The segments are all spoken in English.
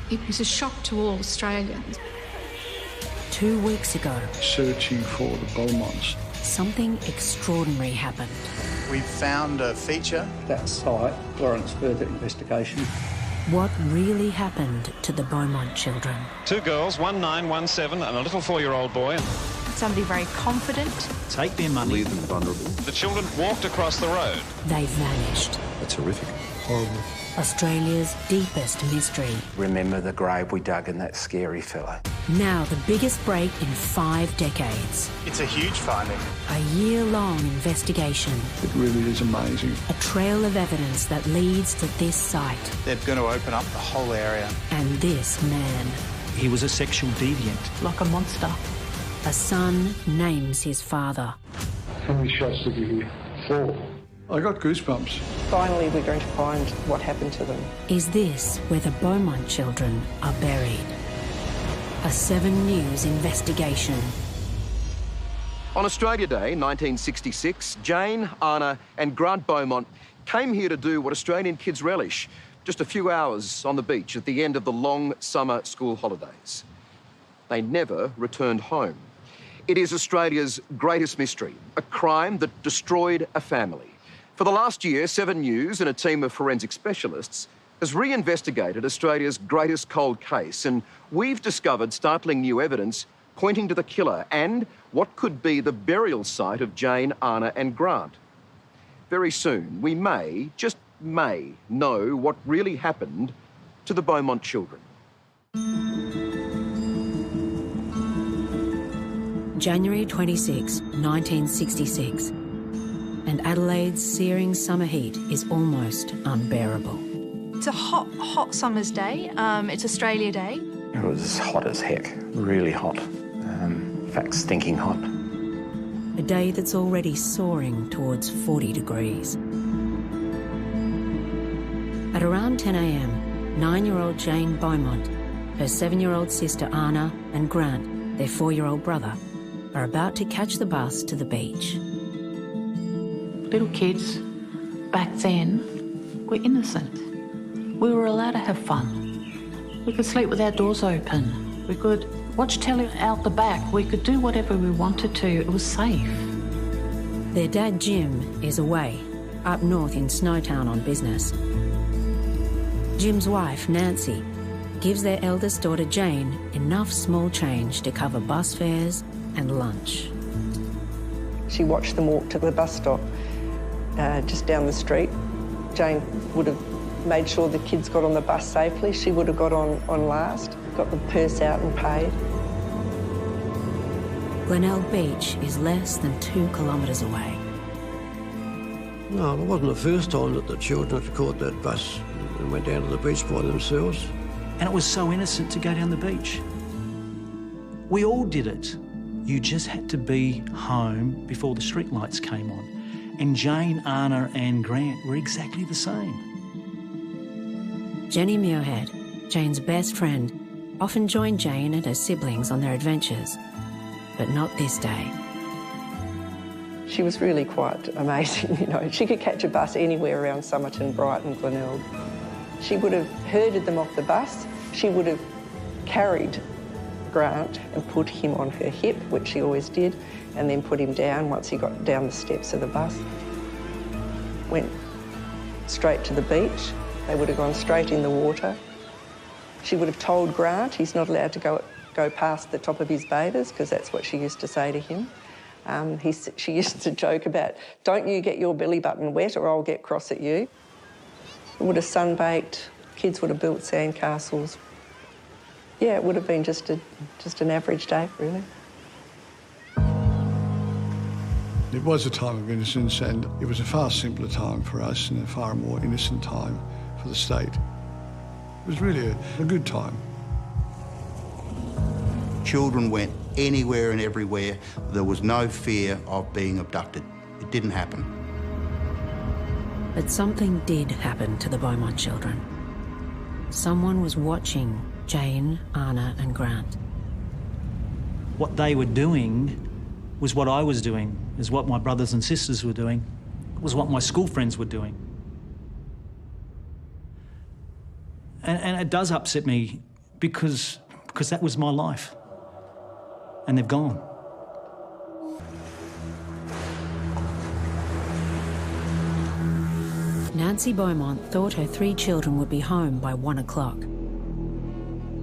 It was a shock to all Australians. 2 weeks ago, searching for the Beaumonts, something extraordinary happened. We found a feature. That site warrants further investigation. What really happened to the Beaumont children? 2 girls, 1 9, 1 7, and a little 4-year-old boy. Somebody very confident. Take their money. Leave them vulnerable. The children walked across the road. They vanished. That's horrific. horrible. Australia's deepest mystery. Remember the grave we dug in that scary fellow. Now the biggest break in 5 decades. It's a huge finding. A year-long investigation. It really is amazing. A trail of evidence that leads to this site. They're going to open up the whole area. And this man. He was a sexual deviant. Like a monster. A son names his father. How many shots did you hear? 4. I got goosebumps. Finally, we're going to find what happened to them. Is this where the Beaumont children are buried? A 7 News investigation. On Australia Day, 1966, Jane, Anna and Grant Beaumont came here to do what Australian kids relish, just a few hours on the beach at the end of the long summer school holidays. They never returned home. It is Australia's greatest mystery, a crime that destroyed a family. For the last year, 7 News and a team of forensic specialists has reinvestigated Australia's greatest cold case, and we've discovered startling new evidence pointing to the killer and what could be the burial site of Jane, Anna and Grant. Very soon, we may, just may, know what really happened to the Beaumont children. January 26, 1966. And Adelaide's searing summer heat is almost unbearable. It's a hot, hot summer's day. It's Australia Day. It was hot as heck, really hot. In fact, stinking hot. A day that's already soaring towards 40 degrees. At around 10 a.m, 9-year-old Jane Beaumont, her 7-year-old sister Anna and Grant, their 4-year-old brother, are about to catch the bus to the beach. Little kids, back then, were innocent. We were allowed to have fun. We could sleep with our doors open. We could watch telly out the back. We could do whatever we wanted to. It was safe. Their dad, Jim, is away, up north in Snowtown on business. Jim's wife, Nancy, gives their eldest daughter, Jane, enough small change to cover bus fares and lunch. She watched them walk to the bus stop just down the street. Jane would have made sure the kids got on the bus safely. She would have got on last, got the purse out and paid. Glenelg Beach is less than 2 kilometres away. No, it wasn't the first time that the children had caught that bus and went down to the beach by themselves. And it was so innocent to go down the beach. We all did it. You just had to be home before the streetlights came on. And Jane, Anna and Grant were exactly the same. Jenny Muirhead, Jane's best friend, often joined Jane and her siblings on their adventures, but not this day. She was really quite amazing, you know. She could catch a bus anywhere around Somerton, Brighton, Glenelg. She would have herded them off the bus. She would have carried Grant and put him on her hip, which she always did, and then put him down once he got down the steps of the bus. Went straight to the beach. They would have gone straight in the water. She would have told Grant he's not allowed to go past the top of his bathers, because that's what she used to say to him. She used to joke about, don't you get your belly button wet or I'll get cross at you. Would have sunbaked, kids would have built sandcastles. Yeah, it would have been just an average day, really. It was a time of innocence, and it was a far simpler time for us and a far more innocent time for the state. It was really a good time. Children went anywhere and everywhere. There was no fear of being abducted. It didn't happen. But something did happen to the Beaumont children. Someone was watching Jane, Anna and Grant. What they were doing was what I was doing, is what my brothers and sisters were doing, was what my school friends were doing. And it does upset me because that was my life. And they've gone. Nancy Beaumont thought her 3 children would be home by 1 o'clock.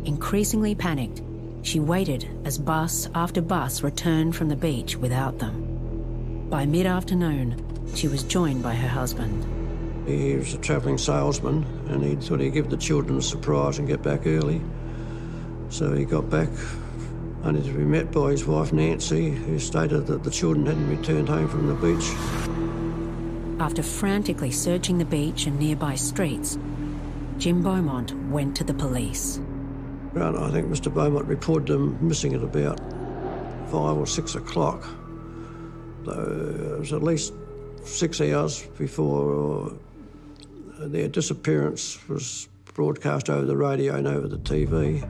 Increasingly panicked, she waited as bus after bus returned from the beach without them. By mid-afternoon, she was joined by her husband. He was a travelling salesman and he thought he'd give the children a surprise and get back early. So he got back only to be met by his wife Nancy, who stated that the children hadn't returned home from the beach. After frantically searching the beach and nearby streets, Jim Beaumont went to the police. I think Mr Beaumont reported them missing at about 5 or 6 o'clock. It was at least 6 hours before their disappearance was broadcast over the radio and over the TV.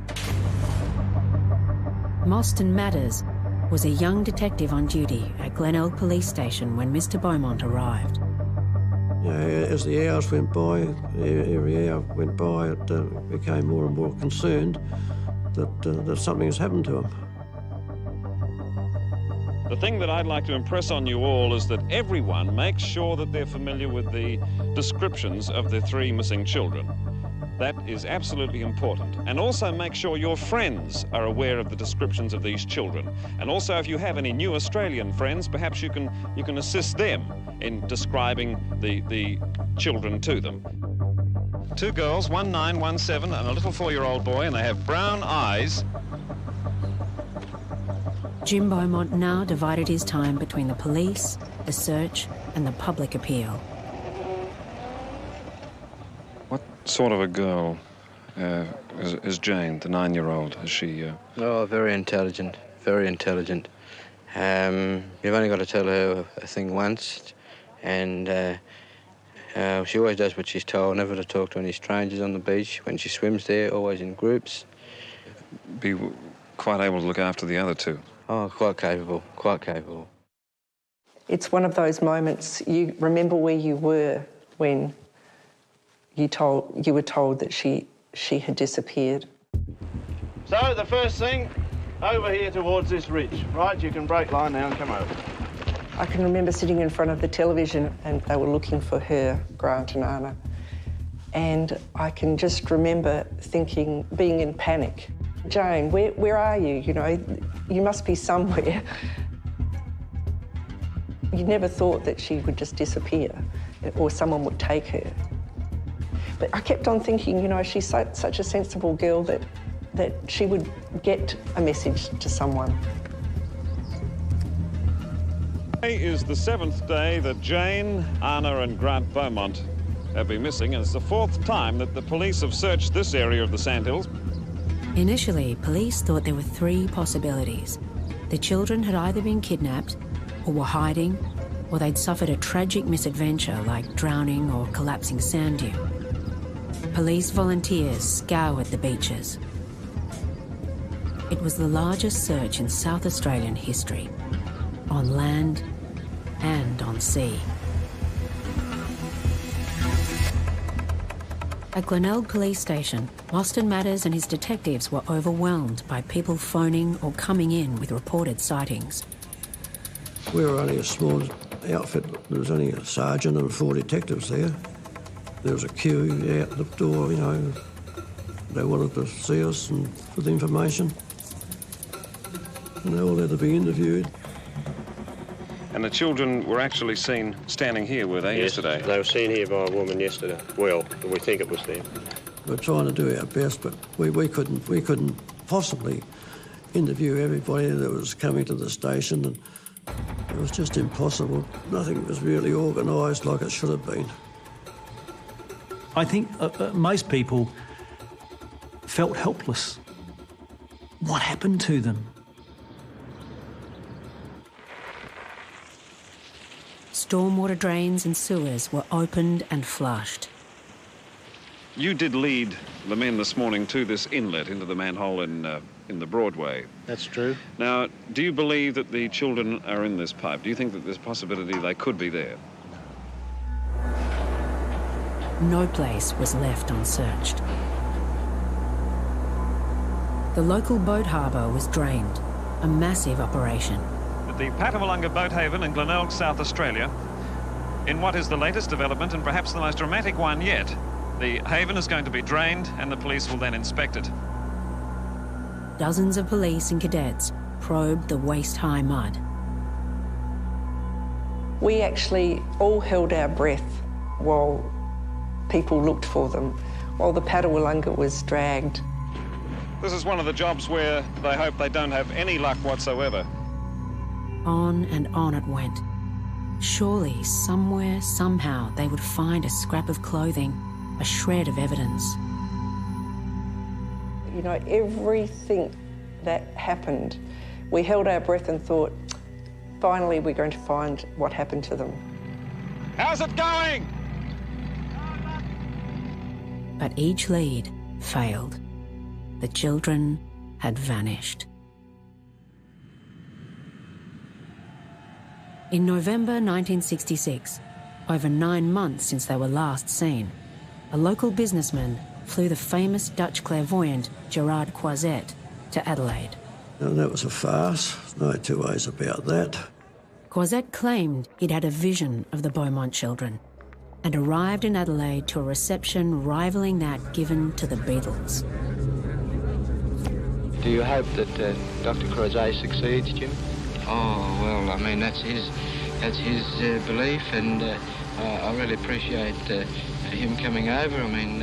Mostyn Matters was a young detective on duty at Glenelg Police Station when Mr Beaumont arrived. You know, as the hours went by, every hour went by, it became more and more concerned that something has happened to him. The thing that I'd like to impress on you all is that everyone makes sure that they're familiar with the descriptions of the 3 missing children. That is absolutely important. And also make sure your friends are aware of the descriptions of these children. And also, if you have any new Australian friends, perhaps you can assist them in describing the children to them. 2 girls, 1 9, 1 7, and a little 4-year-old boy, and they have brown eyes. Jim Beaumont now divided his time between the police, the search, and the public appeal. What sort of a girl is Jane, the 9-year-old? Is she... Oh, very intelligent, very intelligent. You've only got to tell her a thing once, and she always does what she's told, never to talk to any strangers on the beach. When she swims there, always in groups. Be quite able to look after the other 2. Oh, quite capable, quite capable. It's one of those moments, you remember where you were when you were told that she had disappeared. So the first thing, over here towards this ridge, right? You can break line now and come over. I can remember sitting in front of the television and they were looking for her, Grant and Anna. And I can just remember thinking, being in panic. Jane, where are you? You know, you must be somewhere. You never thought that she would just disappear or someone would take her. But I kept on thinking, you know, she's such a sensible girl that she would get a message to someone. Today is the 7th day that Jane, Anna and Grant Beaumont have been missing, and it's the 4th time that the police have searched this area of the Sandhills. Initially, police thought there were 3 possibilities. The children had either been kidnapped, or were hiding, or they'd suffered a tragic misadventure like drowning or collapsing sand dune. Police volunteers scoured the beaches. It was the largest search in South Australian history, on land and on sea. At Glenelg Police Station, Mostyn Matters and his detectives were overwhelmed by people phoning or coming in with reported sightings. We were only a small outfit. There was only a sergeant and 4 detectives there. There was a queue out the door, you know. They wanted to see us and with information. And they all had to be interviewed. And the children were actually seen standing here, were they, yesterday? They were seen here by a woman yesterday. Well, we think it was them. We're trying to do our best, but we couldn't possibly interview everybody that was coming to the station, and it was just impossible. Nothing was really organised like it should have been. I think most people felt helpless. What happened to them? Stormwater drains and sewers were opened and flushed. You did lead the men this morning to this inlet into the manhole in the Broadway. That's true. Now, do you believe that the children are in this pipe? Do you think that there's a possibility they could be there? No place was left unsearched. The local boat harbour was drained, a massive operation. At the Patawalunga boat haven in Glenelg, South Australia, in what is the latest development and perhaps the most dramatic one yet, the haven is going to be drained and the police will then inspect it. Dozens of police and cadets probed the waist-high mud. We actually all held our breath while people looked for them, while the Patawalunga was dragged. This is one of the jobs where they hope they don't have any luck whatsoever. On and on it went. Surely, somewhere, somehow, they would find a scrap of clothing, a shred of evidence. You know, everything that happened, we held our breath and thought, finally we're going to find what happened to them. How's it going? But each lead failed. The children had vanished. In November 1966, over 9 months since they were last seen, a local businessman flew the famous Dutch clairvoyant Gerard Croiset to Adelaide. And that was a farce, no two ways about that. Croiset claimed he'd had a vision of the Beaumont children and arrived in Adelaide to a reception rivalling that given to the Beatles. Do you hope that Dr. Croiset succeeds, Jim? Oh, well, I mean, that's his belief, and I really appreciate him coming over. I mean,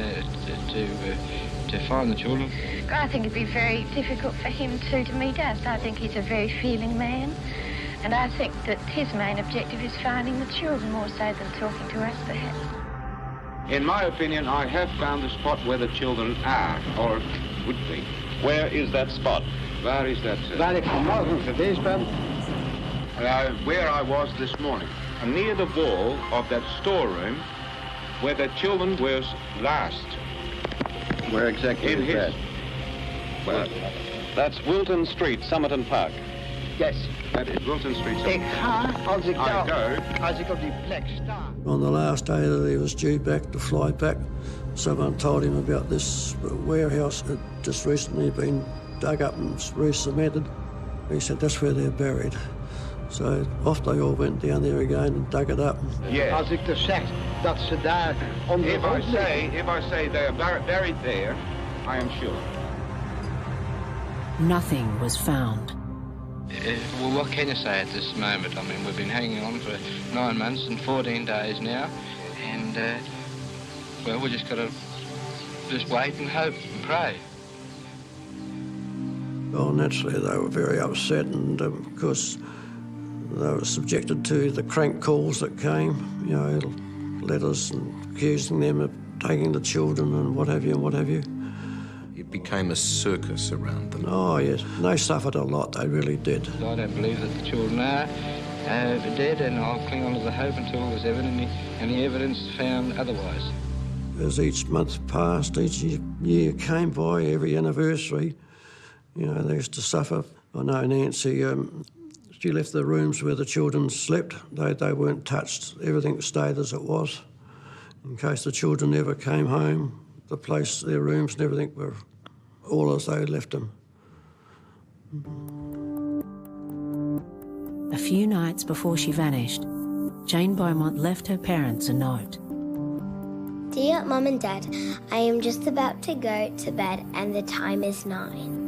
to find the children. I think it'd be very difficult for him to meet us. I think he's a very feeling man, and I think that his main objective is finding the children more so than talking to us, perhaps. In my opinion, I have found the spot where the children are, or would be. Where is that spot? Where is that? Where I was this morning, near the wall of that storeroom where the children were last. Where exactly is that? Well, that's Wilton Street, Somerton Park. Yes, that is Wilton Street. On the last day that he was due back to fly back, someone told him about this warehouse that just recently been dug up and re-cemented. He said that's where they're buried. So off they all went down there again and dug it up. Yes. Als ik dus zeg dat ze daar onder If I say they are buried there, I am sure. Nothing was found. Well, what can you say at this moment? I mean, we've been hanging on for 9 months and 14 days now, and, well, we just got to just wait and hope and pray. Well, naturally, they were very upset, and because they were subjected to the crank calls that came, you know, letters and accusing them of taking the children and what have you and what have you. It became a circus around them. Oh, yes. They suffered a lot, they really did. I don't believe that the children are dead, and I'll cling on to the hope until there's any evidence found otherwise. As each month passed, each year came by, every anniversary, you know, they used to suffer. I know Nancy, she left the rooms where the children slept. They weren't touched. Everything stayed as it was. In case the children never came home, the place, their rooms and everything were all as they left them. A few nights before she vanished, Jane Beaumont left her parents a note. Dear Mum and Dad, I am just about to go to bed and the time is 9.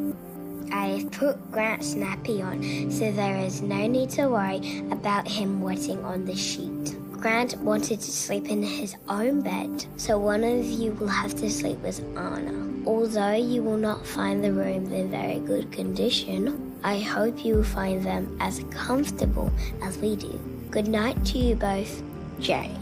I have put Grant's nappy on, so there is no need to worry about him wetting on the sheet. Grant wanted to sleep in his own bed, so one of you will have to sleep with Anna. Although you will not find the rooms in very good condition, I hope you will find them as comfortable as we do. Good night to you both, Jane.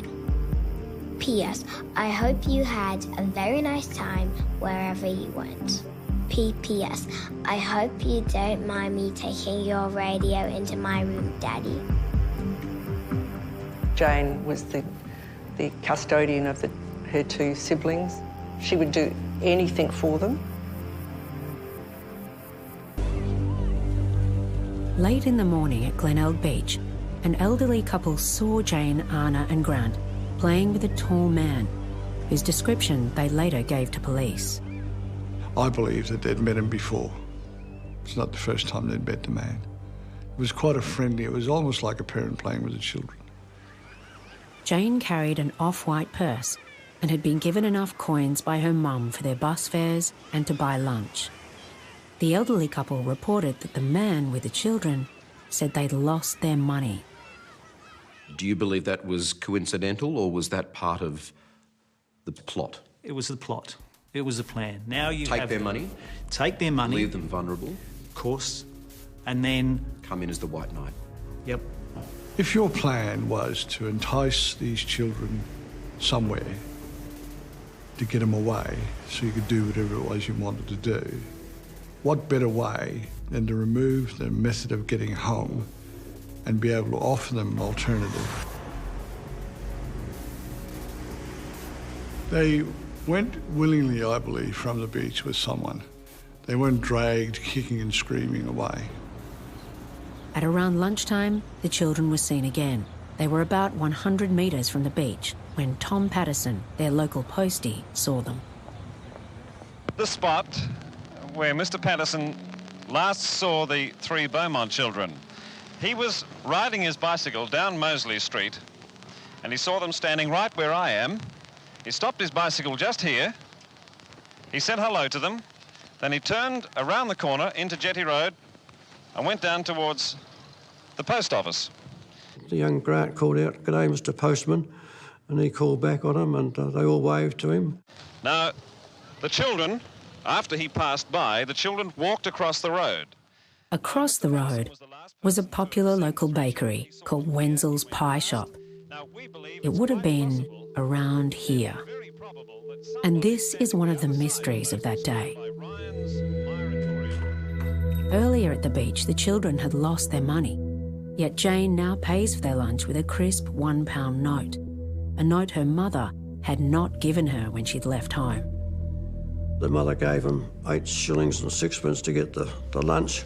P.S. I hope you had a very nice time wherever you went. P.P.S. I hope you don't mind me taking your radio into my room, Daddy. Jane was the custodian of her 2 siblings. She would do anything for them. Late in the morning at Glenelg Beach, an elderly couple saw Jane, Anna and Grant playing with a tall man, whose description they later gave to police. I believe that they'd met him before. It's not the first time they'd met the man. It was quite a friendly, it was almost like a parent playing with the children. Jane carried an off-white purse and had been given enough coins by her mum for their bus fares and to buy lunch. The elderly couple reported that the man with the children said they'd lost their money. Do you believe that was coincidental, or was that part of the plot? It was the plot. It was the plan. Now you take their money? Take their money. Leave them vulnerable? Of course. And then... come in as the White Knight? Yep. If your plan was to entice these children somewhere, to get them away so you could do whatever it was you wanted to do, what better way than to remove the method of getting home and be able to offer them an alternative? They went willingly, I believe, from the beach with someone. They weren't dragged kicking and screaming away. At around lunchtime, the children were seen again. They were about 100 metres from the beach when Tom Patterson, their local postie, saw them. The spot where Mr. Patterson last saw the 3 Beaumont children. He was riding his bicycle down Mosley Street and he saw them standing right where I am. He stopped his bicycle just here. He said hello to them. Then he turned around the corner into Jetty Road and went down towards the post office. The young Grant called out, "G'day, Mr. Postman," and he called back on him and they all waved to him. Now, the children, after he passed by, the children walked across the road. Across the road was a popular local bakery called Wenzel's Pie Shop. It would have been around here. And this is one of the mysteries of that day. Earlier at the beach, the children had lost their money, yet Jane now pays for their lunch with a crisp £1 note, a note her mother had not given her when she'd left home. The mother gave him 8 shillings and 6pence to get the lunch.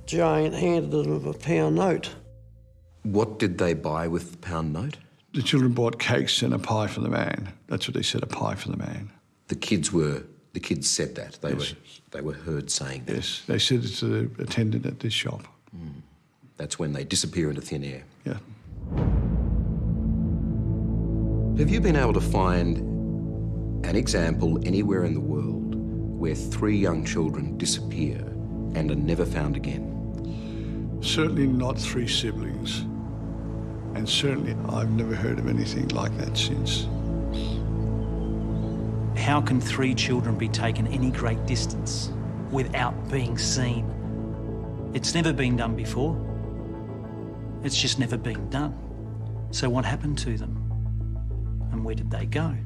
Jane handed them a £1 note. What did they buy with the £1 note? The children bought cakes and a pie for the man. That's what they said, a pie for the man. The kids said that. They were heard saying that. Yes, they said it to the attendant at this shop. That's when they disappear into thin air. Yeah. Have you been able to find an example anywhere in the world where 3 young children disappear and are never found again? Certainly not 3 siblings. And certainly I've never heard of anything like that since. How can 3 children be taken any great distance without being seen? It's never been done before. It's just never been done. So what happened to them? And where did they go?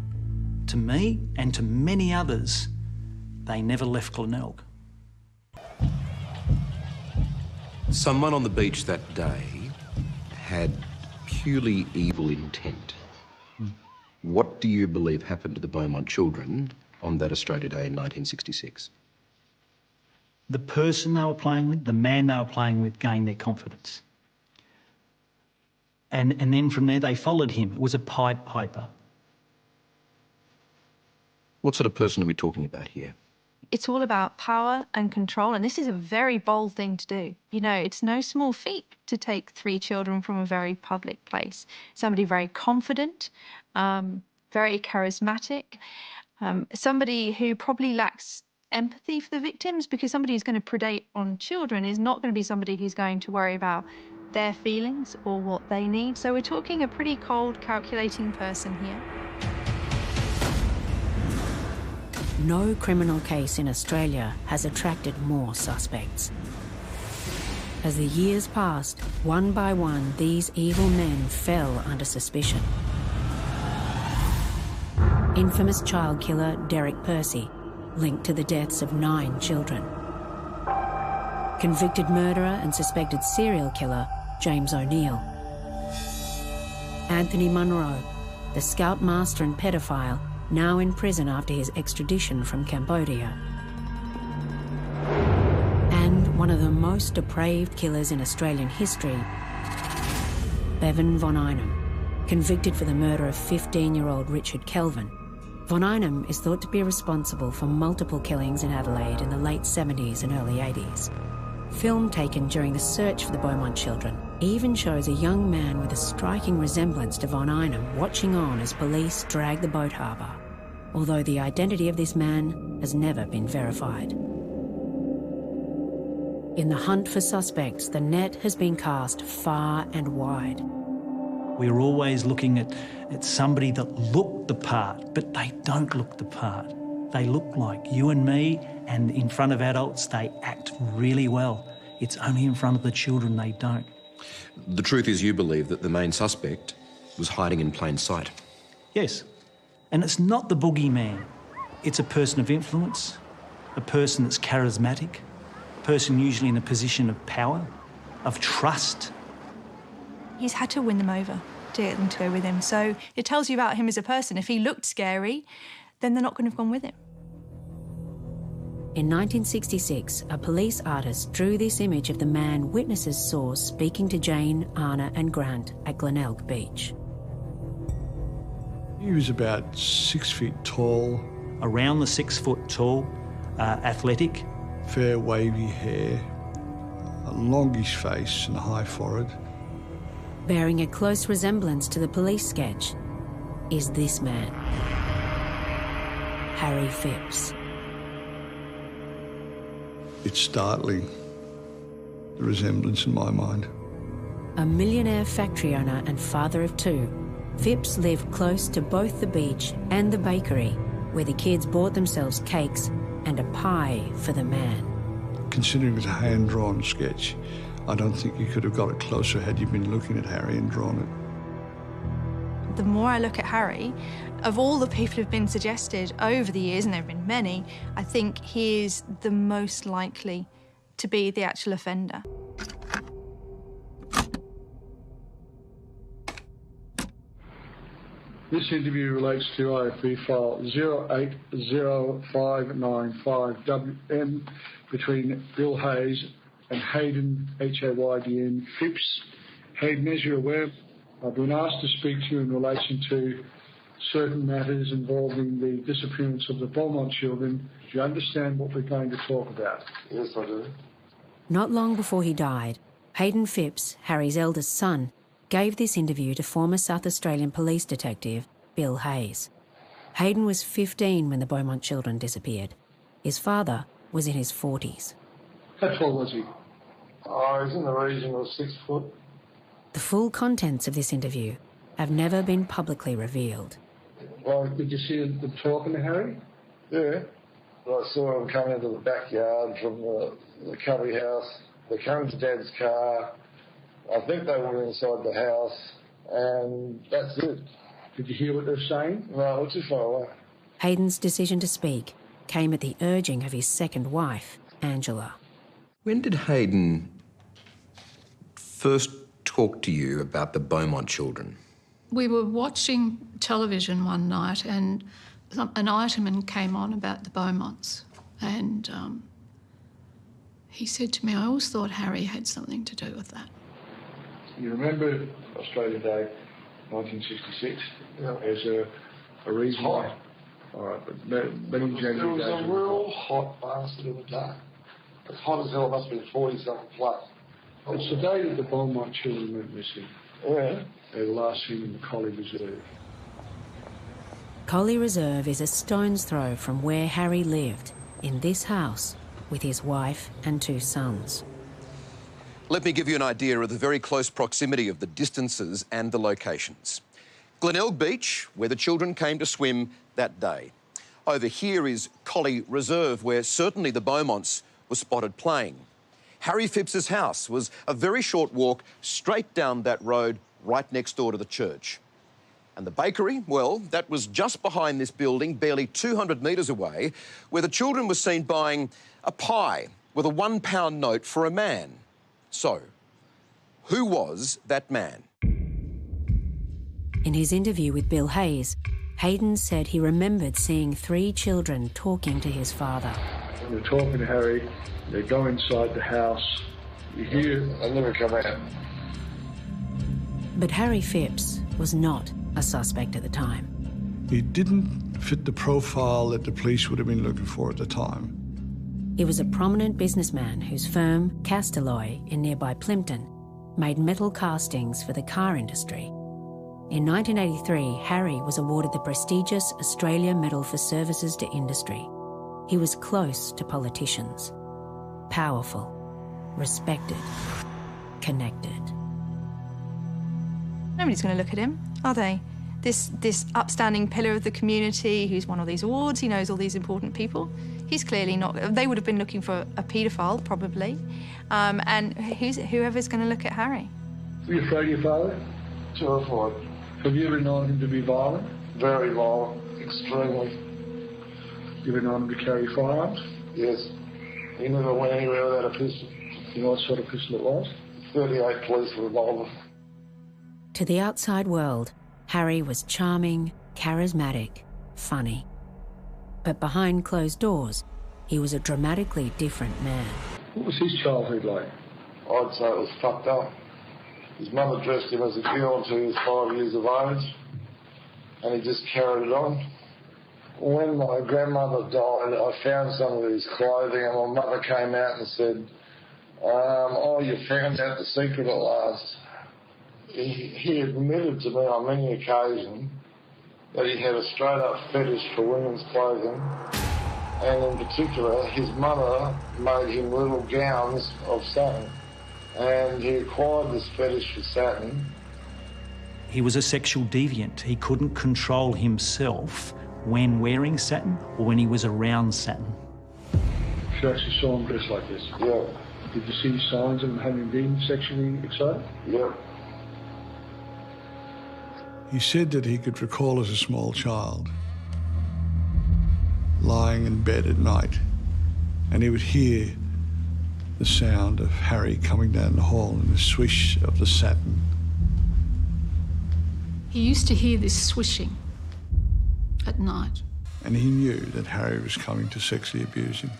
To me and to many others, they never left Glenelg. Someone on the beach that day had purely evil intent. What do you believe happened to the Beaumont children on that Australia Day in 1966? The person they were playing with, the man they were playing with, gained their confidence. And then from there they followed him. It was a Pied Piper. What sort of person are we talking about here? It's all about power and control, and this is a very bold thing to do. You know, it's no small feat to take 3 children from a very public place. Somebody very confident, very charismatic, somebody who probably lacks empathy for the victims, because somebody who's going to predate on children is not going to be somebody who's going to worry about their feelings or what they need. So we're talking a pretty cold, calculating person here. No criminal case in Australia has attracted more suspects. As the years passed, one by one, these evil men fell under suspicion. Infamous child killer Derek Percy, linked to the deaths of 9 children. Convicted murderer and suspected serial killer James O'Neill. Anthony Munro, the scoutmaster and pedophile, now in prison after his extradition from Cambodia. And one of the most depraved killers in Australian history, Bevan von Einem, convicted for the murder of 15-year-old Richard Kelvin, Von Einem is thought to be responsible for multiple killings in Adelaide in the late 70s and early 80s. Film taken during the search for the Beaumont children even shows a young man with a striking resemblance to Von Einem watching on as police drag the boat harbour, although the identity of this man has never been verified. In the hunt for suspects, the net has been cast far and wide. We're always looking at somebody that looked the part, but they don't look the part. They look like you and me, and in front of adults, they act really well. It's only in front of the children they don't. The truth is you believe that the main suspect was hiding in plain sight. Yes, and it's not the boogeyman. It's a person of influence, a person that's charismatic, a person usually in a position of power, of trust. He's had to win them over to get them to go with him. So it tells you about him as a person. If he looked scary, then they're not going to have gone with him. In 1966, a police artist drew this image of the man witnesses saw speaking to Jane, Anna and Grant at Glenelg Beach. He was about 6 feet tall. Around the 6 foot tall, athletic. Fair wavy hair, a longish face and a high forehead. Bearing a close resemblance to the police sketch is this man, Harry Phipps. It's startling, the resemblance in my mind. A millionaire factory owner and father of two, Phipps lived close to both the beach and the bakery, where the kids bought themselves cakes and a pie for the man. Considering it's a hand-drawn sketch, I don't think you could have got it closer had you been looking at Harry and drawn it. The more I look at Harry, of all the people who've been suggested over the years, and there have been many, I think he is the most likely to be the actual offender. This interview relates to IFB file 080595WM between Bill Hayes and Hayden, H-A-Y-D-N, Phipps. Hayden, as you're aware, I've been asked to speak to you in relation to certain matters involving the disappearance of the Beaumont children. Do you understand what we're going to talk about? Yes, I do. Not long before he died, Hayden Phipps, Harry's eldest son, gave this interview to former South Australian police detective Bill Hayes. Hayden was 15 when the Beaumont children disappeared. His father was in his 40s. How tall was he? Oh, he's in the region of 6 foot. The full contents of this interview have never been publicly revealed. Well, did you see them talking to Harry? Yeah. I saw him come into the backyard from the cubby house. They came to Dad's car. I think they were inside the house, and that's it. Did you hear what they were saying? No, it was too far away. Hayden's decision to speak came at the urging of his second wife, Angela. When did Hayden first talk to you about the Beaumont children? We were watching television one night and an item came on about the Beaumonts, and he said to me, I always thought Harry had something to do with that. You remember Australia Day 1966? Yeah. As a reason why. All right, but many January It was a real hot bastard of a day. As hot as hell, it must have been 40-something plus. It's the day that the Beaumont children went missing. Yeah. They were last seen in the Collie Reserve. Collie Reserve is a stone's throw from where Harry lived, in this house, with his wife and two sons. Let me give you an idea of the very close proximity of the distances and the locations. Glenelg Beach, where the children came to swim that day. Over here is Collie Reserve, where certainly the Beaumonts were spotted playing. Harry Phipps's house was a very short walk straight down that road right next door to the church. And the bakery, well, that was just behind this building, barely 200 metres away, where the children were seen buying a pie with a £1 note for a man. So, who was that man? In his interview with Bill Hayes, Hayden said he remembered seeing three children talking to his father. They're talking to Harry, they go inside the house, you hear... They never come out. But Harry Phipps was not a suspect at the time. He didn't fit the profile that the police would have been looking for at the time. He was a prominent businessman whose firm, Castelloy, in nearby Plympton, made metal castings for the car industry. In 1983, Harry was awarded the prestigious Australia Medal for Services to Industry. He was close to politicians, powerful, respected, connected. Nobody's going to look at him, are they? This upstanding pillar of the community who's won all these awards, he knows all these important people. He's clearly not. They would have been looking for a paedophile, probably. And whoever's going to look at Harry. Are you afraid of your father? Terrified. Have you ever known him to be violent? Very violent, extremely. You ever known him to carry firearms? Yes. He never went anywhere without a pistol. You know what sort of pistol it was? 38 police revolver. To the outside world, Harry was charming, charismatic, funny. But behind closed doors, he was a dramatically different man. What was his childhood like? I'd say it was fucked up. His mother dressed him as a girl until he was 5 years of age, and he just carried it on. When my grandmother died, I found some of his clothing, and my mother came out and said, oh, you found out the secret at last. He admitted to me on many occasions that he had a straight-up fetish for women's clothing, and in particular, his mother made him little gowns of satin, and he acquired this fetish for satin. He was a sexual deviant. He couldn't control himself when wearing satin or when he was around satin. You actually saw him dressed like this? Yeah. Did you see signs of him having been sexually excited? Yeah. He said that he could recall as a small child, lying in bed at night, and he would hear the sound of Harry coming down the hall and the swish of the satin. He used to hear this swishing at night. And he knew that Harry was coming to sexually abuse him.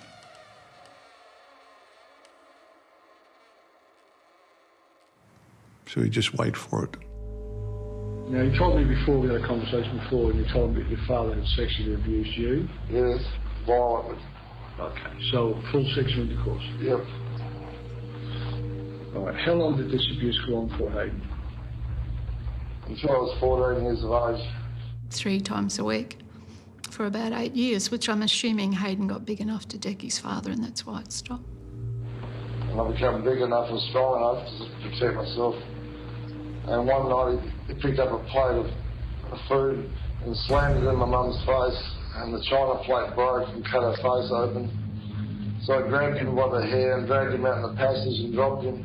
So he'd just wait for it. Now, you told me before, we had a conversation before, and you told me that your father had sexually abused you. Yes, violently. Okay, so full sexual intercourse? Yep. All right, how long did this abuse go on for, Hayden? Until I was 14 years of age. 3 times a week for about 8 years, which I'm assuming Hayden got big enough to deck his father, and that's why it stopped. And I became big enough and strong enough to protect myself. And one night he picked up a plate of food and slammed it in my mum's face, and the china plate broke and cut her face open. So I grabbed him by the hair and dragged him out in the passage and dropped him.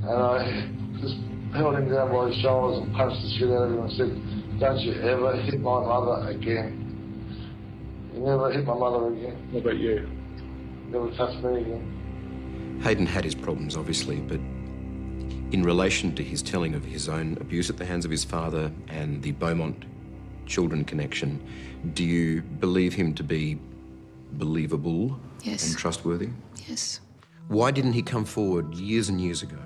And I just held him down by his shoulders and punched the shit out of him and said, don't you ever hit my mother again. You never hit my mother again. What about you? Never touched me again. Hayden had his problems, obviously, but in relation to his telling of his own abuse at the hands of his father and the Beaumont Children connection, do you believe him to be believable Yes. and trustworthy? Yes. Why didn't he come forward years and years ago?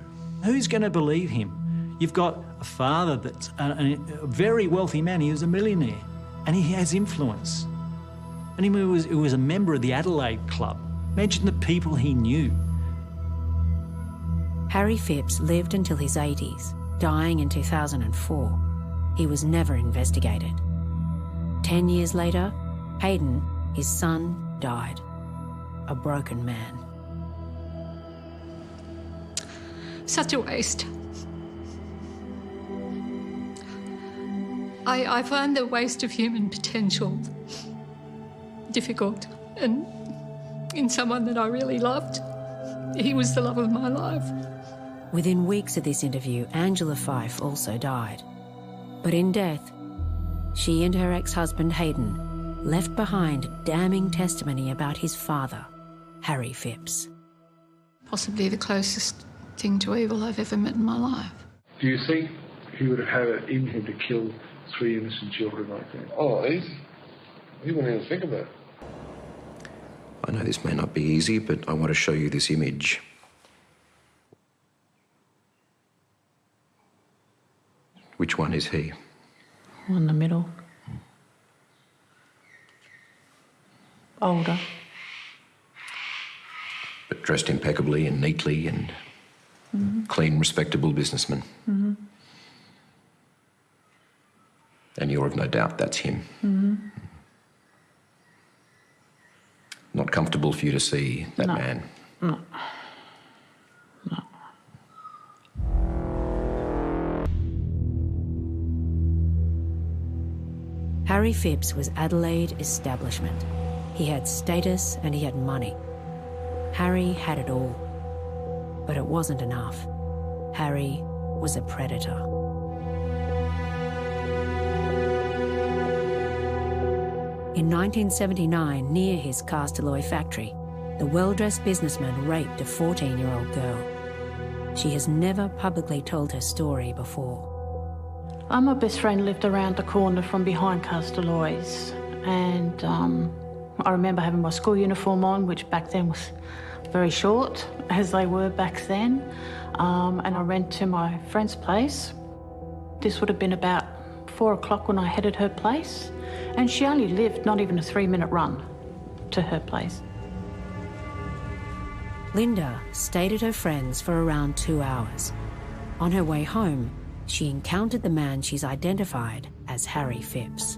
Who's going to believe him? You've got a father that's a very wealthy man. He was a millionaire, and he has influence. And he was a member of the Adelaide Club. Imagine the people he knew. Harry Phipps lived until his 80s, dying in 2004. He was never investigated. 10 years later, Hayden, his son, died. A broken man. Such a waste. I find the waste of human potential difficult, and in someone that I really loved. He was the love of my life. Within weeks of this interview, Angela Fife also died. But in death, she and her ex-husband Hayden left behind damning testimony about his father, Harry Phipps. Possibly the closest thing to evil I've ever met in my life. Do you think he would have had it in him to kill 3 innocent children like that? Oh, easy. He wouldn't even think about it. I know this may not be easy, but I want to show you this image. Which one is he? In the middle. Older. But dressed impeccably and neatly and clean, respectable businessman. Mm-hmm. And you're of no doubt that's him. Mm-hmm. Not comfortable for you to see that man. No. Harry Phipps was Adelaide establishment. He had status and he had money. Harry had it all. But it wasn't enough. Harry was a predator. In 1979, near his Castleloy factory, the well-dressed businessman raped a 14-year-old girl. She has never publicly told her story before. My best friend lived around the corner from behind Castleloy's, and I remember having my school uniform on, which back then was very short, as they were back then, and I ran to my friend's place. This would have been about 4 o'clock when I headed her place, and she only lived not even a 3-minute run to her place. Linda stayed at her friend's for around 2 hours. On her way home, she encountered the man she's identified as Harry Phipps.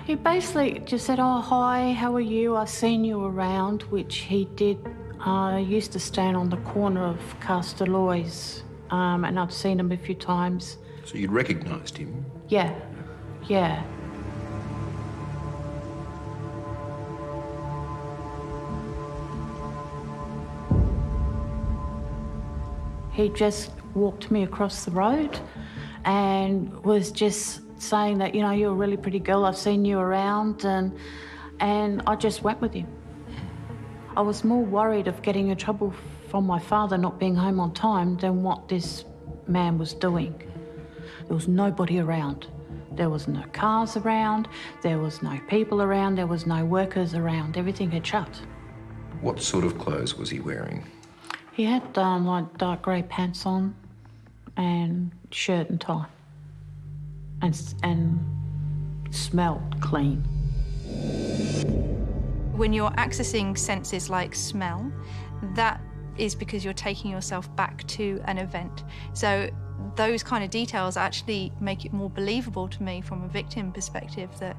He basically just said, "Oh, hi, how are you? I've seen you around," which he did. I used to stand on the corner of Castleloy's, and I'd seen him a few times. So you'd recognised him? Yeah, yeah. He just walked me across the road and was just saying that, you know, you're a really pretty girl, I've seen you around, and I just went with him. I was more worried of getting in trouble from my father not being home on time than what this man was doing. There was nobody around. There was no cars around, there was no people around, there was no workers around. Everything had shut. What sort of clothes was he wearing? He had like dark grey pants on and shirt and tie, and smelled clean. When you're accessing senses like smell, that is because you're taking yourself back to an event. So those kind of details actually make it more believable to me from a victim perspective that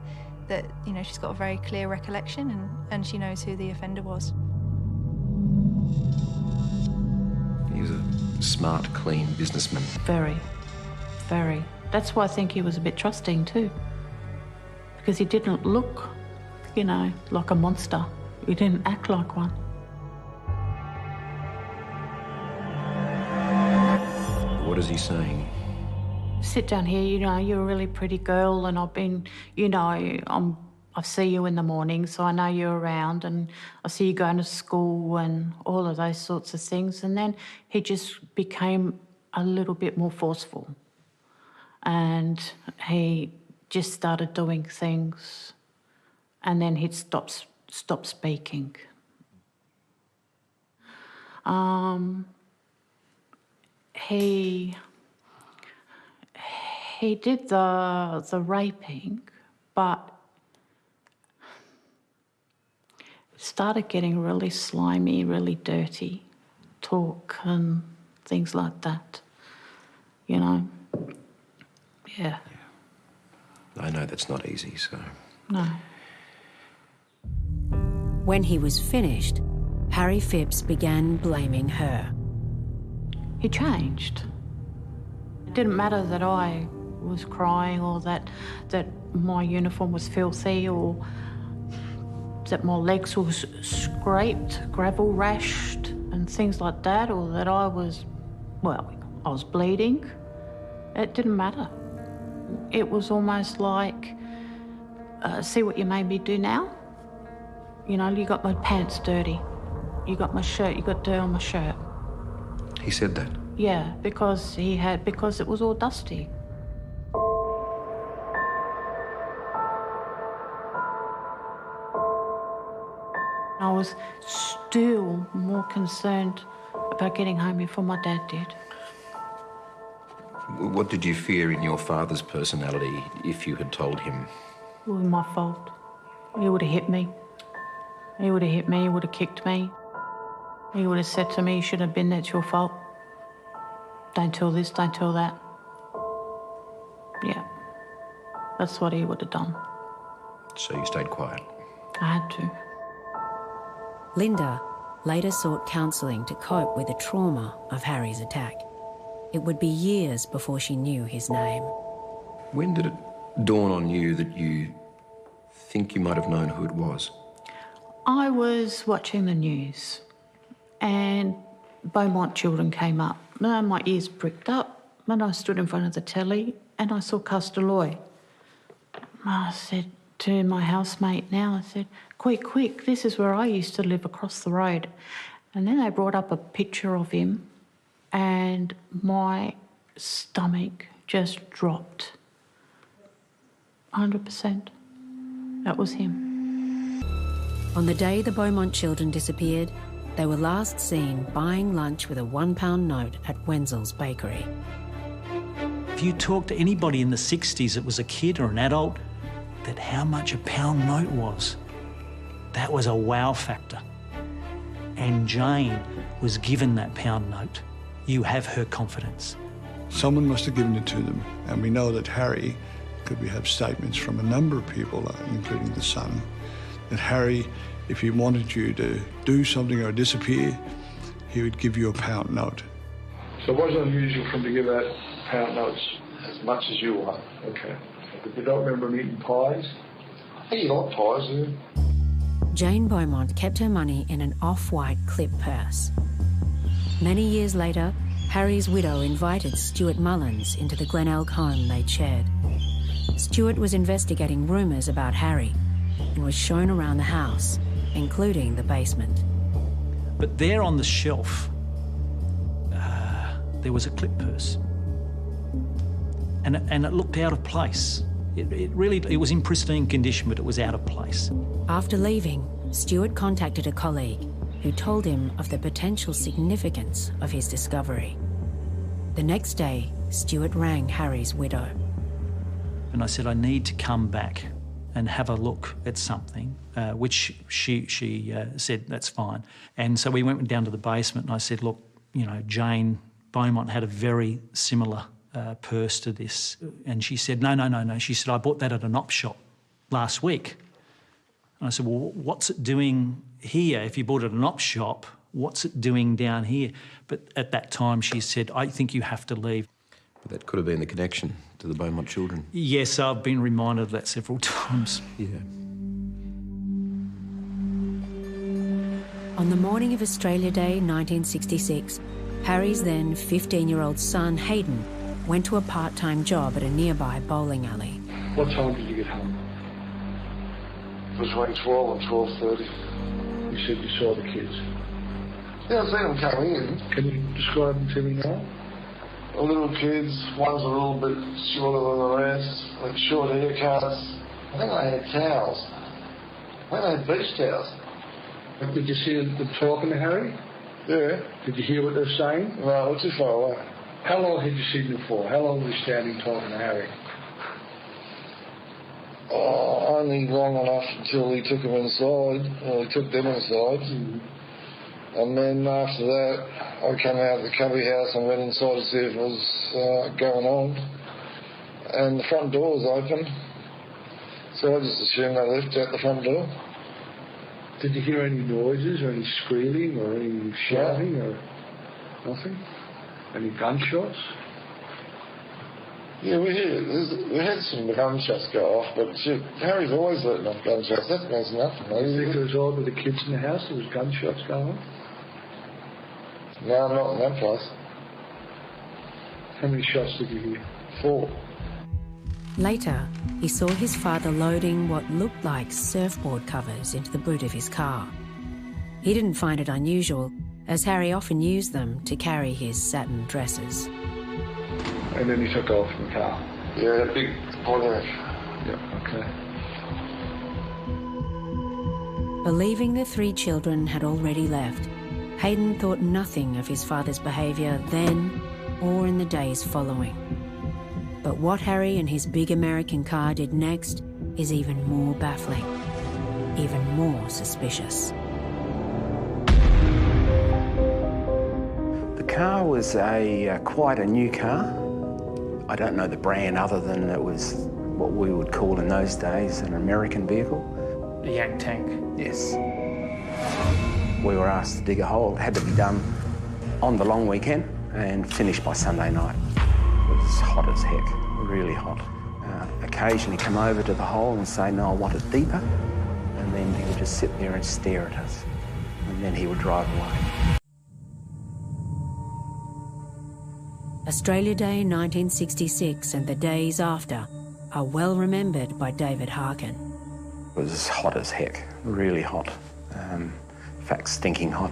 you know, she's got a very clear recollection and she knows who the offender was. He was a smart, clean businessman. Very, very. That's why I think he was a bit trusting too. Because he didn't look, you know, like a monster. He didn't act like one. What is he saying? Sit down here, you know, you're a really pretty girl and I've been, you know, I see you in the morning, so I know you're around, and I see you going to school and all of those sorts of things. And then he just became a little bit more forceful. And he just started doing things, and then he'd stop speaking. He did the raping, but it started getting really slimy, really dirty talk and things like that, you know. Yeah. I know that's not easy, so... No. When he was finished, Harry Phipps began blaming her. He changed. It didn't matter that I was crying or that my uniform was filthy or that my legs were scraped, gravel rashed and things like that, or that I was bleeding. It didn't matter. It was almost like, see what you made me do now? You know, you got my pants dirty. You got my shirt, you got dirt on my shirt. He said that? Yeah, because it was all dusty. I was still more concerned about getting home before my dad did. What did you fear in your father's personality if you had told him? It was my fault. He would have hit me. He would have hit me, he would have kicked me. He would have said to me, you shouldn't have been there, it's your fault. Don't tell this, don't tell that. Yeah, that's what he would have done. So you stayed quiet? I had to. Linda later sought counselling to cope with the trauma of Harry's attack. It would be years before she knew his name. When did it dawn on you that you think you might have known who it was? I was watching the news and Beaumont Children came up. My ears pricked up and I stood in front of the telly and I saw Castelloy. I said to my housemate now, I said, quick, this is where I used to live across the road. And then they brought up a picture of him and my stomach just dropped. 100%. That was him. On the day the Beaumont children disappeared, they were last seen buying lunch with a £1 note at Wenzel's Bakery. If you talk to anybody in the 60s that was a kid or an adult, that how much a pound note was, that was a wow factor. And Jane was given that pound note. You have her confidence. Someone must have given it to them, and we know that Harry, because we have statements from a number of people, including the son, that Harry, if he wanted you to do something or disappear, he would give you a pound note. So it wasn't unusual for him to give out pound notes as much as you want. Okay. But you don't remember him eating pies? I think he liked pies, yeah. Jane Beaumont kept her money in an off-white clip purse. Many years later, Harry's widow invited Stuart Mullins into the Glenelg home they'd shared. Stuart was investigating rumours about Harry and was shown around the house, including the basement. But there on the shelf, there was a clip purse. And it looked out of place. It was in pristine condition, but it was out of place. After leaving, Stuart contacted a colleague who told him of the potential significance of his discovery. The next day, Stuart rang Harry's widow. And I said, I need to come back and have a look at something, which she said, that's fine. And so we went down to the basement and I said, look, you know, Jane Beaumont had a very similar purse to this. And she said, no. She said, I bought that at an op shop last week. And I said, well, what's it doing here? If you bought it at an op shop, what's it doing down here? But at that time she said, I think you have to leave. But that could have been the connection to the Beaumont children. Yes, I've been reminded of that several times. Yeah. On the morning of Australia Day 1966, Harry's then 15-year-old son, Hayden, went to a part-time job at a nearby bowling alley. What time did you get home? Between 12 and 12:30. You said you saw the kids? Yeah, I seen them come in. Can you describe them to me now? The little kids, one's a little bit shorter than the rest, like short haircuts. I think they had towels. I think they had beach towels. Did you see them talking to Harry? Yeah. Did you hear what they're saying? No, we're too far away. How long had you seen them for? How long were you standing talking to Harry? Oh, only long enough until he took them inside. Well, he took them inside. And then after that, I came out of the cubby house and went inside to see if it was going on. And the front door was open. So I just assumed they left out the front door. Did you hear any noises or any squealing or any shouting or nothing? Any gunshots? Yeah, we had some gunshots go off, but Harry's always letting off gunshots. That means nothing. You think it was all with the kids in the house? There was gunshots going on? No, not in that place. How many shots did you hear? 4. Later, he saw his father loading what looked like surfboard covers into the boot of his car. He didn't find it unusual, as Harry often used them to carry his satin dresses. And then he took off in the car? Yeah, a big Pontiac. Yep, okay. Believing the 3 children had already left, Hayden thought nothing of his father's behaviour then or in the days following. But what Harry and his big American car did next is even more baffling. even more suspicious. The car was quite a new car. I don't know the brand other than it was what we would call in those days an American vehicle. The Yak tank? Yes. We were asked to dig a hole. It had to be done on the long weekend and finished by Sunday night. It was hot as heck, really hot. Occasionally come over to the hole and say, no, I want it deeper. And then he would just sit there and stare at us. And then he would drive away. Australia Day 1966 and the days after are well remembered by David Harkin. It was hot as heck, really hot. In fact, stinking hot.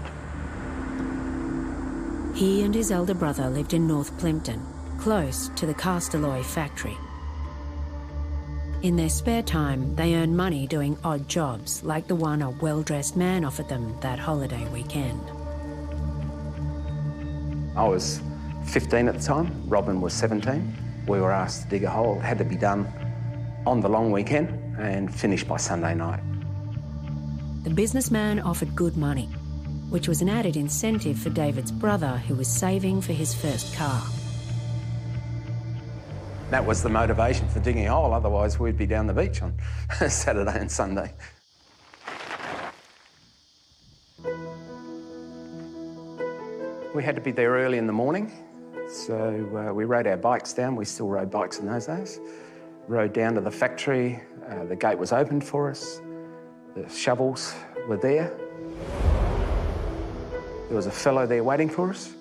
He and his elder brother lived in North Plympton, close to the Castalloy factory. In their spare time, they earned money doing odd jobs, like the one a well-dressed man offered them that holiday weekend. I was 15 at the time, Robin was 17. We were asked to dig a hole. It had to be done on the long weekend and finished by Sunday night. The businessman offered good money, which was an added incentive for David's brother, who was saving for his first car. That was the motivation for digging a hole, otherwise we'd be down the beach on Saturday and Sunday. We had to be there early in the morning, so we rode our bikes down. We still rode bikes in those days. Rode down to the factory, the gate was opened for us, the shovels were there. There was a fellow there waiting for us.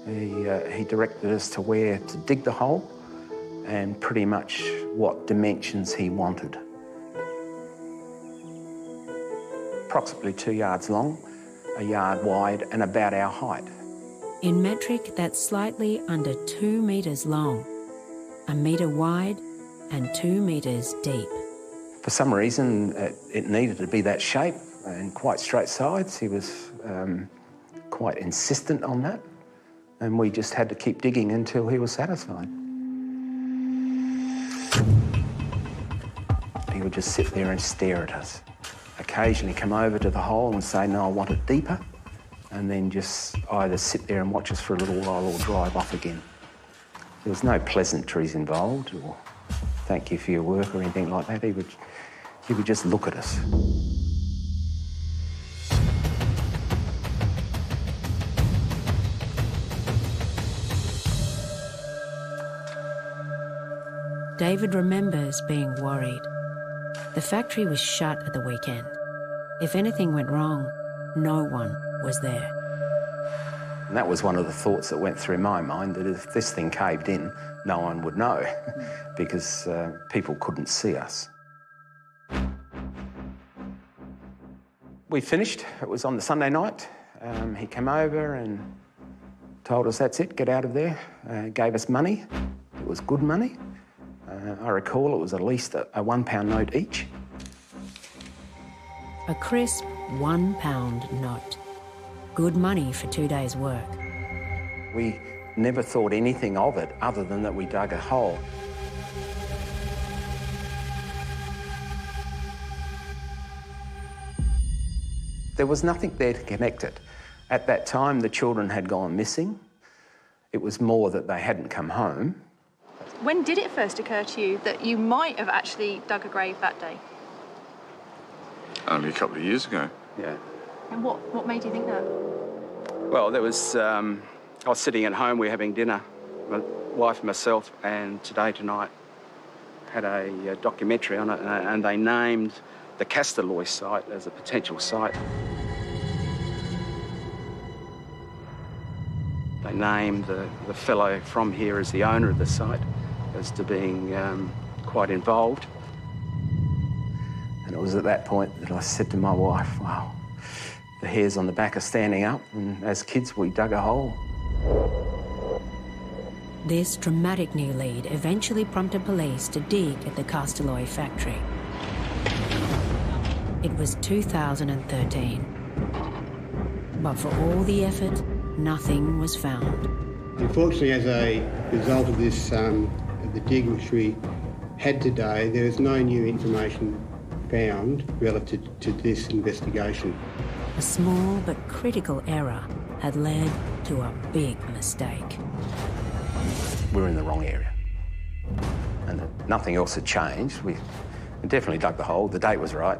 He directed us to where to dig the hole and pretty much what dimensions he wanted. Approximately 2 yards long, a yard wide and about our height. In metric, that's slightly under 2 metres long, 1 metre wide and 2 metres deep. For some reason, it needed to be that shape and quite straight sides. He was quite insistent on that, and we just had to keep digging until he was satisfied. He would just sit there and stare at us. Occasionally come over to the hole and say, no, I want it deeper, and then just either sit there and watch us for a little while or drive off again. There was no pleasantries involved or thank you for your work or anything like that. He would just look at us. David remembers being worried. The factory was shut at the weekend. If anything went wrong, no one was there. And that was one of the thoughts that went through my mind, that if this thing caved in, no one would know because people couldn't see us. We finished. It was on the Sunday night. He came over and told us, that's it, get out of there. Gave us money. It was good money. I recall it was at least a £1 note each. A crisp £1 note. Good money for 2 days' work. We never thought anything of it other than that we dug a hole. There was nothing there to connect it. At that time, the children had gone missing. It was more that they hadn't come home. When did it first occur to you that you might have actually dug a grave that day? Only a couple of years ago. Yeah. And what made you think that? Well, there was, I was sitting at home, we were having dinner, my wife and myself, and Today Tonight had a documentary on it, and they named the Castalloy site as a potential site. They named the fellow from here as the owner of the site, as to being quite involved. And it was at that point that I said to my wife, wow, the hairs on the back are standing up, and as kids we dug a hole. This dramatic new lead eventually prompted police to dig at the Castalloy factory. It was 2013. But for all the effort, nothing was found. Unfortunately, as a result of this, of the dig which we had today, there is no new information found relative to this investigation. A small but critical error had led to a big mistake. We were in the wrong area. And nothing else had changed. We definitely dug the hole. The date was right.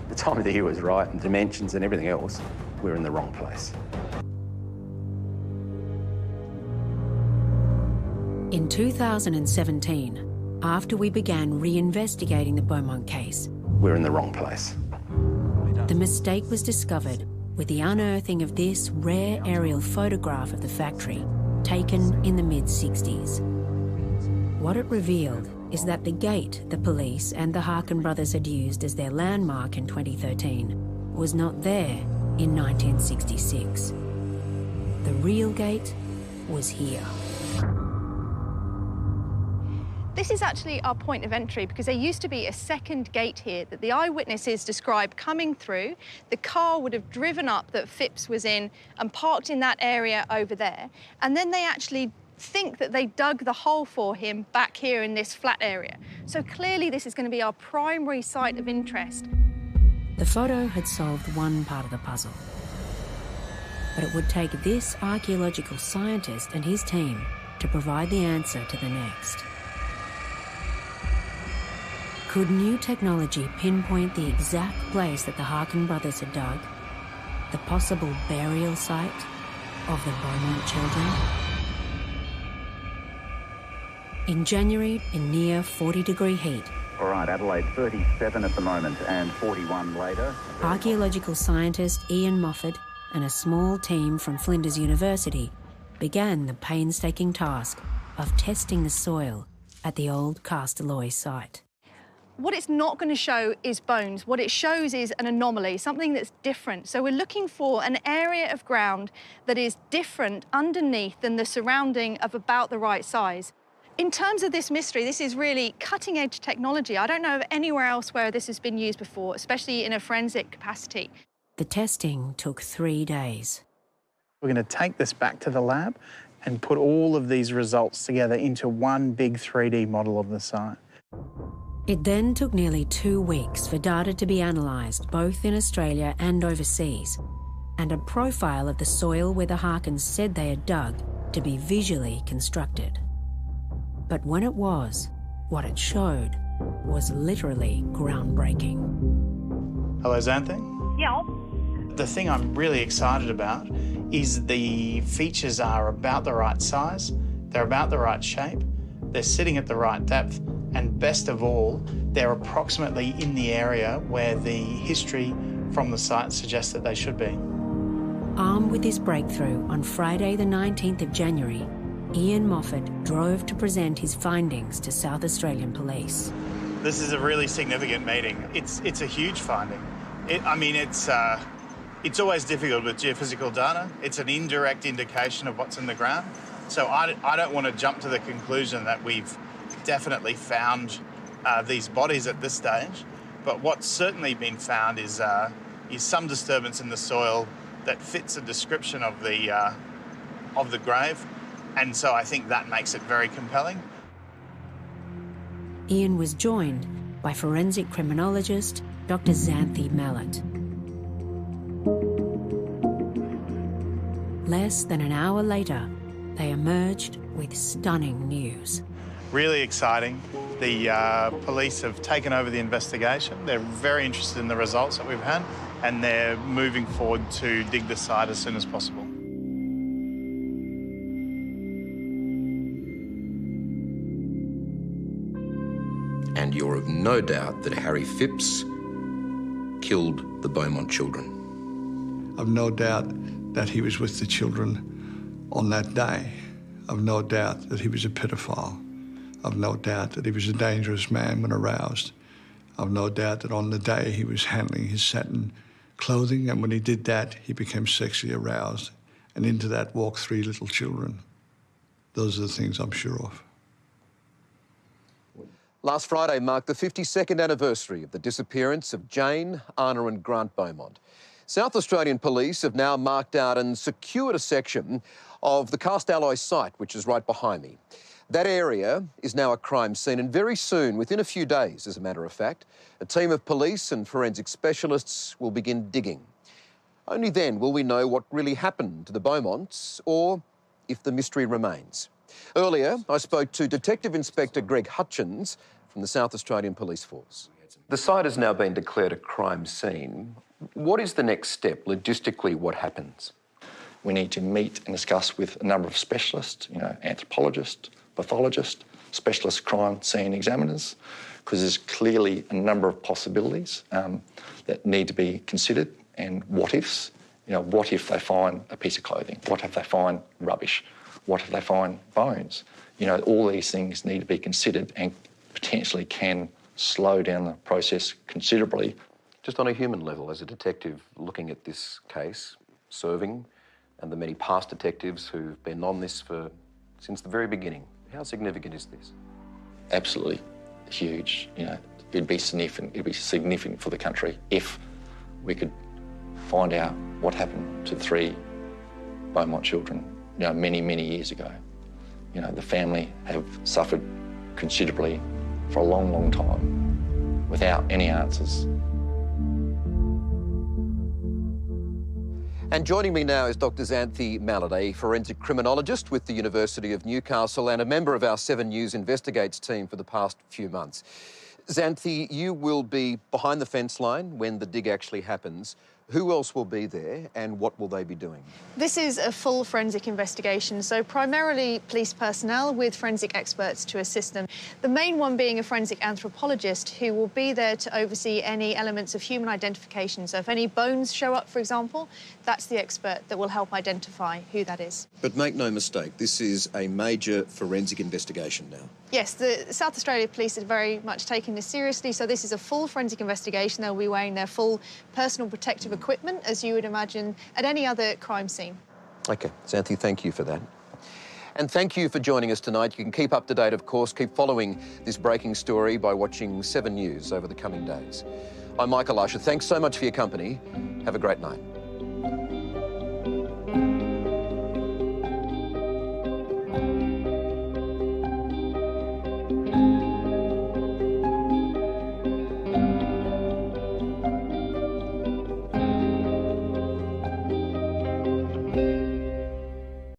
The time of the year was right, and dimensions and everything else. We were in the wrong place. In 2017, after we began reinvestigating the Beaumont case, We were in the wrong place. the mistake was discovered with the unearthing of this rare aerial photograph of the factory taken in the mid-60s. What it revealed is that the gate the police and the Harkin brothers had used as their landmark in 2013 was not there in 1966. The real gate was here. This is actually our point of entry because there used to be a second gate here that the eyewitnesses described coming through. The car would have driven up that Phipps was in and parked in that area over there. And then they actually think that they dug the hole for him back here in this flat area. So clearly this is going to be our primary site of interest. The photo had solved one part of the puzzle. But it would take this archaeological scientist and his team to provide the answer to the next. Could new technology pinpoint the exact place that the Harkin brothers had dug? The possible burial site of the Beaumont children? In January, in near 40-degree heat, All right, Adelaide, 37 at the moment and 41 later. archaeological scientist Ian Moffat and a small team from Flinders University began the painstaking task of testing the soil at the old Castalloy site. What it's not going to show is bones. What it shows is an anomaly, something that's different. So we're looking for an area of ground that is different underneath than the surrounding of about the right size. In terms of this mystery, this is really cutting-edge technology. I don't know of anywhere else where this has been used before, especially in a forensic capacity. The testing took 3 days. We're going to take this back to the lab and put all of these results together into one big 3D model of the site. It then took nearly 2 weeks for data to be analysed, both in Australia and overseas, and a profile of the soil where the Harkins said they had dug to be visually constructed. But when it was, what it showed was literally groundbreaking. Hello, Xanthi. Yeah. The thing I'm really excited about is the features are about the right size, they're about the right shape, they're sitting at the right depth, and best of all, they're approximately in the area where the history from the site suggests that they should be. Armed with this breakthrough, on Friday the 19th of January, Ian Moffat drove to present his findings to South Australian Police. This is a really significant meeting. It's a huge finding. It's always difficult with geophysical data. It's an indirect indication of what's in the ground. So I don't want to jump to the conclusion that we've definitely found these bodies at this stage. But what's certainly been found is some disturbance in the soil that fits a description of the grave. And so I think that makes it very compelling. Ian was joined by forensic criminologist Dr. Xanthi Mallet. Less than an hour later, they emerged with stunning news. Really exciting. The police have taken over the investigation. They're very interested in the results that we've had, and they're moving forward to dig the site as soon as possible. And you're of no doubt that Harry Phipps killed the Beaumont children. I've no doubt that he was with the children on that day. I've no doubt that he was a paedophile. I've no doubt that he was a dangerous man when aroused. I've no doubt that on the day he was handling his satin clothing, and when he did that, he became sexually aroused. And into that walked 3 little children. Those are the things I'm sure of. Last Friday marked the 52nd anniversary of the disappearance of Jane, Anna and Grant Beaumont. South Australian police have now marked out and secured a section of the cast alloy site, which is right behind me. That area is now a crime scene, and very soon, within a few days, as a matter of fact, a team of police and forensic specialists will begin digging. Only then will we know what really happened to the Beaumonts, or if the mystery remains. Earlier, I spoke to Detective Inspector Greg Hutchins from the South Australian Police Force. The site has now been declared a crime scene. What is the next step? Logistically, what happens? We need to meet and discuss with a number of specialists, anthropologists, pathologists, specialist crime scene examiners, because there's clearly a number of possibilities that need to be considered, and what ifs. What if they find a piece of clothing? What if they find rubbish? What if they find bones? All these things need to be considered and potentially can slow down the process considerably. Just on a human level, as a detective looking at this case, serving, and the many past detectives who've been on this since the very beginning, how significant is this? Absolutely huge. It'd be significant. It'd be significant for the country if we could find out what happened to 3 Beaumont children, many, many years ago. The family have suffered considerably for a long, long time without any answers. And joining me now is Dr. Xanthi Mallard, a forensic criminologist with the University of Newcastle and a member of our 7 News Investigates team for the past few months. Xanthi, you will be behind the fence line when the dig actually happens. Who else will be there and what will they be doing? This is a full forensic investigation, so primarily police personnel with forensic experts to assist them. The main one being a forensic anthropologist who will be there to oversee any elements of human identification. So if any bones show up, for example, that's the expert that will help identify who that is. But make no mistake, this is a major forensic investigation now. Yes, the South Australia Police are very much taking this seriously, so this is a full forensic investigation. They'll be wearing their full personal protective equipment, as you would imagine at any other crime scene. OK, Xanthi, thank you for that. And thank you for joining us tonight. You can keep up to date, of course, keep following this breaking story by watching 7 News over the coming days. I'm Michael Usher. Thanks so much for your company. Have a great night.